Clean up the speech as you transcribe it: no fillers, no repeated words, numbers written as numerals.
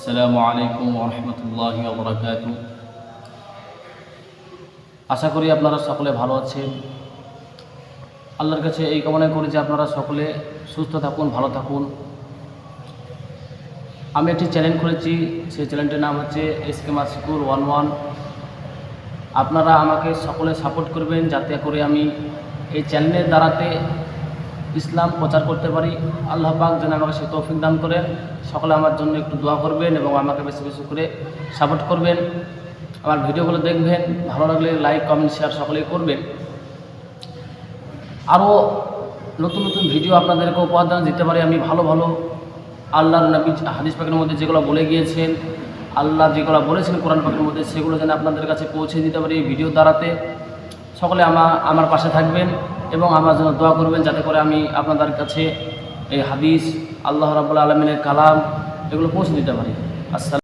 আসসালামু আলাইকুম ওয়া রাহমাতুল্লাহি ওয়া বারাকাতুহু। আশা করি আপনারা সকলে ভালো আছেন। আল্লাহর কাছে এই কামনা করি যে আপনারা সকলে সুস্থ থাকুন, ভালো থাকুন। আমি একটি চ্যানেল খুলেছি, সেই চ্যানেলটির নাম হচ্ছে এসকে মাসিকুর 11। আপনারা আমাকে সকলে সাপোর্ট করবেন যাতে করে আমি এই চ্যানেলের দ্বারাতে ইসলাম প্রচার করতে পারি। আল্লাহ পাক যেন আমাকে সে তৌফিক দান করেন। সকলে আমার জন্য একটু দোয়া করবেন এবং আমাকে বেশি বেশি করে সাপোর্ট করবেন। আমার ভিডিওগুলো দেখবেন, ভালো লাগলে লাইক, কমেন্ট, শেয়ার সকলেই করবেন। আরও নতুন নতুন ভিডিও আপনাদেরকে উপহার দিতে পারি আমি। ভালো ভালো আল্লাহর নবী হাদিস পাকের মধ্যে যেগুলো বলে গিয়েছেন, আল্লাহ যেগুলো বলেছেন কোরআন পাকের মধ্যে, সেগুলো যেন আপনাদের কাছে পৌঁছে দিতে পারি এই ভিডিও দ্বারাতে। সকলে আমার পাশে থাকবেন এবং আমার জন্য দোয়া করবেন যাতে করে আমি আপনাদের কাছে এই হাদিস, আল্লাহ রাব্বুল আলামিনের কালাম এগুলো পৌঁছে দিতে পারি। আসসালাম।